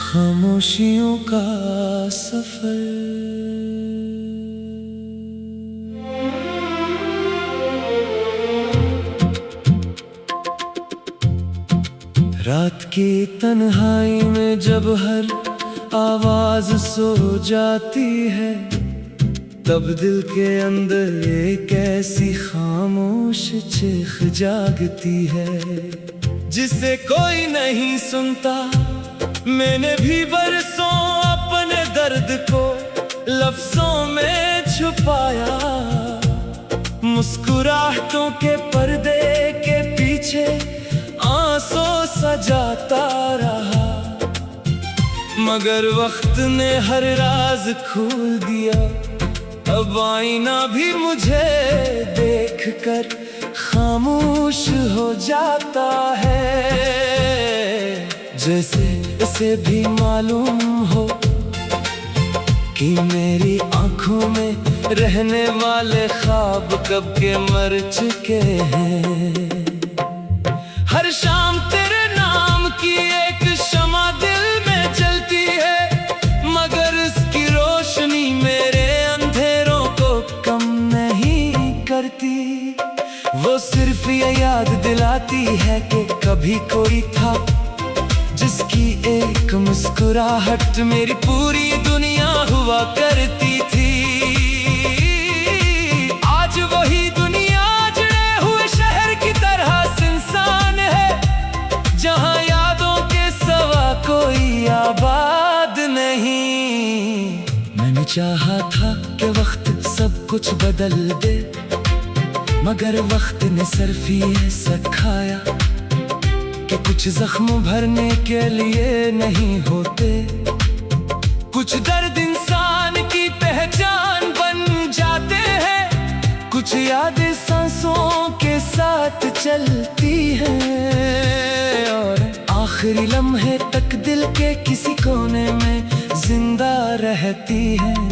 खामोशियों का सफर। रात की तन्हाई में जब हर आवाज सो जाती है, तब दिल के अंदर एक ऐसी खामोश चीख जागती है, जिसे कोई नहीं सुनता। मैंने भी बरसों अपने दर्द को लफ्जों में छुपाया, मुस्कुराहटों के पर्दे के पीछे आंसू सजाता रहा, मगर वक्त ने हर राज खोल दिया। अब आईना भी मुझे देखकर खामोश हो जाता है, जैसे इसे भी मालूम हो कि मेरी आंखों में रहने वाले ख्वाब कब के मर चुके हैं। हर शाम तेरे नाम की एक शमा दिल में जलती है, मगर उसकी रोशनी मेरे अंधेरों को कम नहीं करती। वो सिर्फ ये याद दिलाती है कि कभी कोई था जिसकी एक मुस्कुराहट मेरी पूरी दुनिया हुआ करती थी। आज वही दुनिया जुड़े हुए शहर की तरह सुनसान है, जहां यादों के सिवा कोई आबाद नहीं। मैंने चाहा था कि वक्त सब कुछ बदल दे, मगर वक्त ने सिर्फ ये सिखाया कि कुछ जख्म भरने के लिए नहीं होते। कुछ दर्द इंसान की पहचान बन जाते हैं, कुछ यादें सांसों के साथ चलती हैं, और आखिरी लम्हे तक दिल के किसी कोने में जिंदा रहती हैं।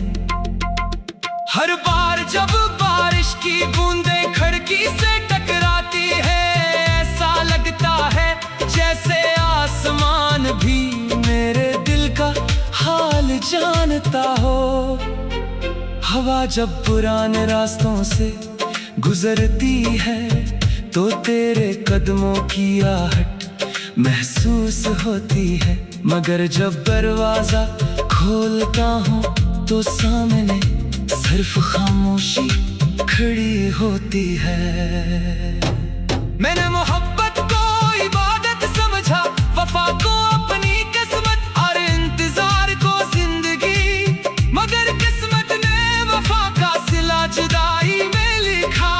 हर बार जब बारिश की बूंदें खिड़की से टकराती है, ऐसा लगता है जैसे आसमान भी मेरे दिल का हाल जानता हो। हवा जब पुराने रास्तों से गुजरती है, तो तेरे कदमों की आहट महसूस होती है, मगर जब दरवाजा खोलता हूँ तो सामने सिर्फ खामोशी खड़ी होती है। मैंने मोहब्बत को इबादत समझा, वफा को अपनी किस्मत, और इंतजार को जिंदगी, मगर किस्मत ने वफा का सिला जुदाई में लिखा।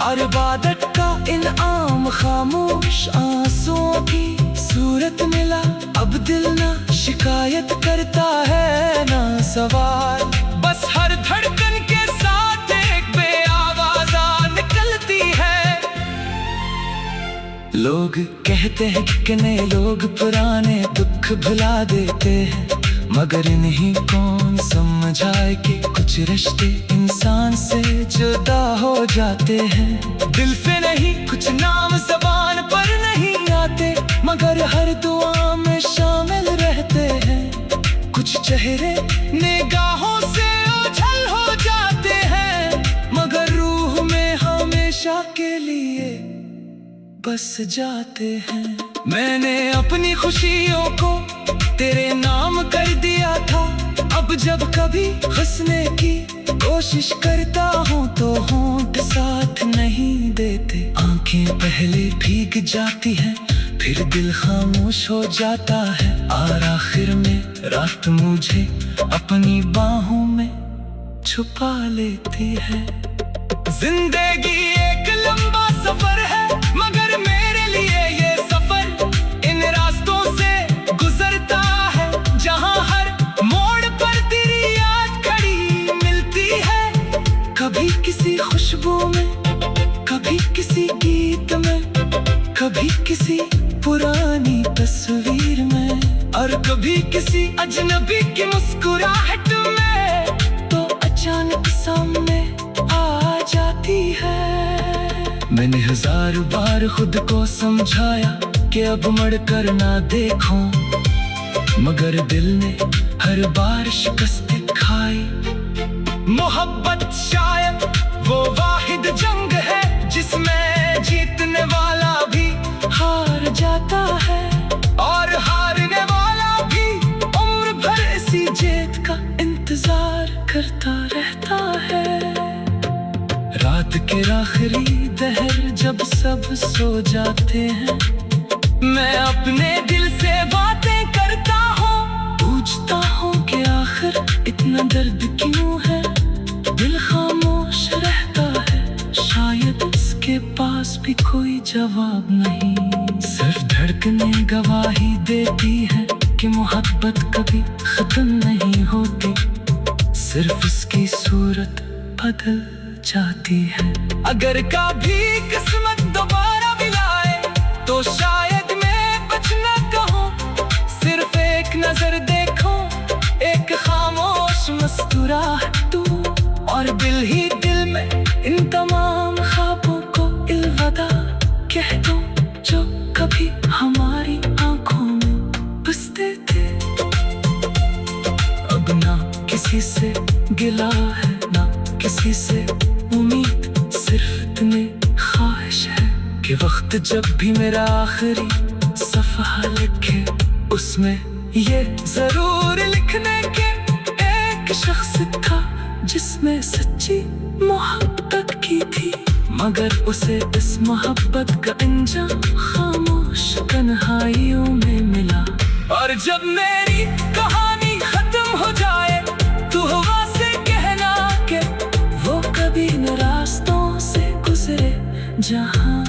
और इबादत का इनाम खामोश आंसुओं की सूरत मिला। अब दिल ना शिकायत करता है ना सवाल, बस हर धड़कन के साथ एक बेआवाज़ा निकलती है। लोग कहते हैं कि नए लोग पुराने दुख भुला देते हैं, मगर इन्हीं कौन समझाए कि कुछ रिश्ते इंसान से जुदा हो जाते हैं। दिल से नहीं, कुछ नाम ज़बान पर नहीं आते, मगर हर दुआ में शामिल रहते हैं। कुछ चेहरे निगाहों से ओझल हो जाते हैं, मगर रूह में हमेशा के लिए बस जाते हैं। मैंने अपनी खुशियों को तेरे नाम कर दिया था, अब जब कभी हंसने की कोशिश करता हूँ तो होंठ साथ नहीं देते। आंखें पहले भीग जाती हैं, फिर दिल खामोश हो जाता है, और आखिर में रात मुझे अपनी बाहों में छुपा लेती है। जिंदगी एक लंबा सफर है, मगर मेरे लिए ये सफर इन रास्तों से गुजरता है, जहां हर मोड़ पर तेरी याद खड़ी मिलती है। कभी किसी खुशबू में, कभी किसी गीत में, कभी किसी पुरानी तस्वीर में, और कभी किसी अजनबी की मुस्कुराहट में। तो अचानक सामने आती है। मैंने हजार बार खुद को समझाया कि अब मुड़ कर ना देखो, मगर दिल ने हर बार शिकस्त खाई। मोहब्बत शायद वो वाहिद जंग है जिसमें जीतने वाला भी हार जाता है, और हारने वाला भी उम्र भर इसी जीत का इंतजार करता रहता है। रात के आखिरी दहर जब सब सो जाते हैं, मैं अपने दिल से बातें करता हूँ, पूछता हूँ कि आखिर इतना दर्द क्यों है। दिल खामोश रहता है, शायद इसके पास भी कोई जवाब नहीं। सिर्फ धड़कनें गवाही देती है कि मोहब्बत कभी खत्म नहीं होती, सिर्फ उसकी सूरत बदल जाती है। अगर कभी किस्मत दोबारा मिलाए तो शायद मैं बच न कहूँ, सिर्फ एक नजर देखो, एक खामोश मुस्कुराहट तू, और दिल ही दिल में इन तमाम ख्वाबों को अलविदा कह दो जो कभी हमारी आंखों में बसते थे। अब ना किसी से गिला है ना किसी से उम्मीद, सिर्फ इतनी ख्वाहिश है कि वक्त जब भी मेरा आखिरी सफ़हा लिखे, उसमें ये जरूर लिखने के एक शख्स था जिसमें सच्ची मोहब्बत की थी, मगर उसे इस मोहब्बत का अंजाम खामोश तन्हाइयों में मिला। और जब मेरी कहानी खत्म हो जाए तो हवा से कहना कि वो कभी न रास्तों से गुजरे जहां